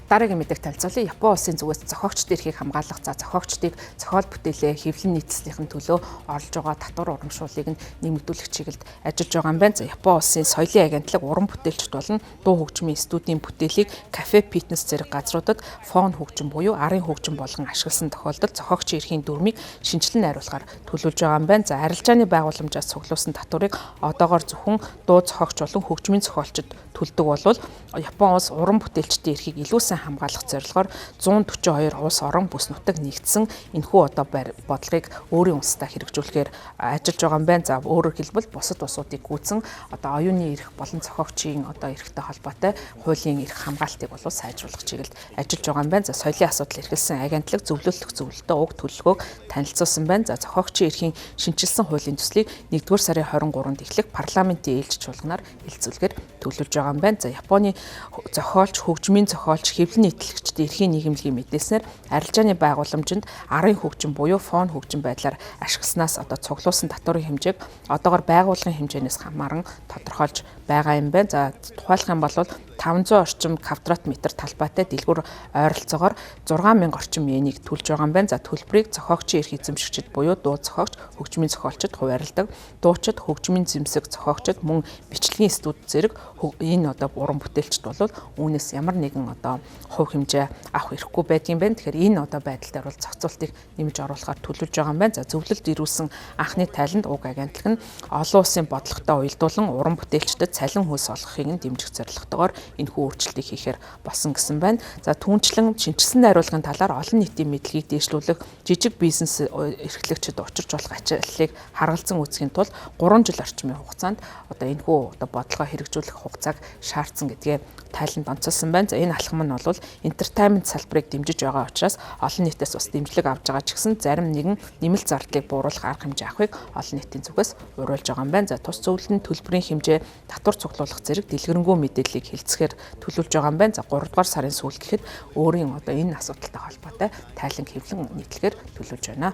Дараагийн мэдээг танилцуулъя. Япон улсын зүгээс зохиогчдын эрхийг хамгаалах, зохиогчдыг зохиол бүтээлээ хэвлэн нийцлэхийн төлөө орлож байгаа татвар урамшууллыг нэмэгдүүлэх чиглэлд ажиллаж байгаа юм байна. За Япон улсын соёлын агентлаг уран бүтээлчд болон дуу хөгжмийн студийн бүтээлийг кафе, фитнес зэрэг газруудад фон хөгжим буюу арын хөгжим болгон ашигласан тохиолдолд зохиогчийн эрхийн дүрмийг шинжилэн найруулахаар төлөвлөж байгаа юм байна. За арилжааны байгууламжаас цуглуулсан татварыг одоогоор зөвхөн дуу зохиогч болон хөгжмийн зохиолчид төлдөг болвол Япон улс уран бүтээлчдийн эрхийг илүү сайн хамгаалах зорилгоор 142 улс орон бүс нутаг нэгдсэн энэхүү бодлогыг өөрийн улсдаа хэрэгжүүлэхээр ажиллаж байгаа юм байна. За өөрөөр хэлбэл бусад улсуудыг гүйцэн оюуны эрх болон зохиогчийн эрхтэй холбоотой хуулийн эрх хамгаалтыг сайжруулах чиглэлд ажиллаж байгаа юм байна. За соёлын асуудал эрхэлсэн агентлаг зөвлөлтөх зөвлөлтөө уг төлөвлөгөөг танилцуулсан байна. За зохиогчийн эрхийн шинчилсэн хуулийн төслийг 1-р сарын 23-нд эхлэх парламентын ээлж чуулганаар хэлцүүлэхээр төлөвлөж байгаа юм байна. За Японы зохиолч, хөгжмийн зохиолч, хэвлэн нийтлэгчдийн эрхийн нийгэмлэгийн мэдээснээр арилжааны байгууламжинд арын хөгжим буюу фон хөгжим байдлаар ашигласнаас цуглуулсан татварын хэмжээг одоогоор байгууллагын хэмжээнээс хамааран тодорхойлж байгаа юм байна. За тухайлах юм бол 500 орчим квадрат метр талбайтай дэлгүүр ойролцоогоор 6000 орчим йенийг төлж байгаа юм байна. За төлбөрийг зохиогчийн эрх эзэмшигчид буюу дуу зохиогч, хөгжмийн зохиолчид хуваарлдаг, дуучид, хөгжмийн зэмсэг зохиогчид мөн бичлэгийн студи зэрэг энэ уран бүтээлчд бол үүнээс ямар нэгэн хувь хэмжээ авах эрхгүй байдгийн байна. Тэгэхээр энэ байдал дээр бол зохицуултыг нэмж оруулахаар төлөвлөж байгаа юм байна. За зөвлөлд ирүүлсэн анхны тайланд уг агентлаг нь олон улсын бодлоготой уялдуулан уран бүтээлчдэд цалин хөлс олгохыг дэмжих зорилготойгоор энэхүү өөрчлөлтийг хийхээр болсон гэсэн байна. За түүнчлэн шинжилсэн найруулгын талаар олон нийтийн мэдлэгийг дээшлүүлэх жижиг бизнес эрхлэгчид учирч болох ажлыг харгалзан үүсгэхийн тулд 3 жил орчмын хугацаанд энэхүү бодлогоо хэрэгжүүлэх хугацааг шаардсан гэдгээ тайланд онцолсон байна. За энэ алхам нь бол entertainment салбарыг дэмжиж байгаа учраас олон нийтээс бас дэмжлэг авж байгаа ч гэсэн зарим нэгэн нэмэлт зардлыг бууруулах арга хэмжээ авахыг олон нийтийн зүгээс уриалж байгаа юм байна. За тус зөвлөлтөнд төлбөрийн хэмжээ, татвар цуглуулах зэрэг дэлгэрэнгүй мэдээллийг хэлцэхээр төлөвлөж байгаа юм байна. За 3 дугаар сарын сүүлд гэхэд өөрийн энэ асуудалтай холбоотой тайлан хэвлэн нийтлэхээр төлөвлөж байна.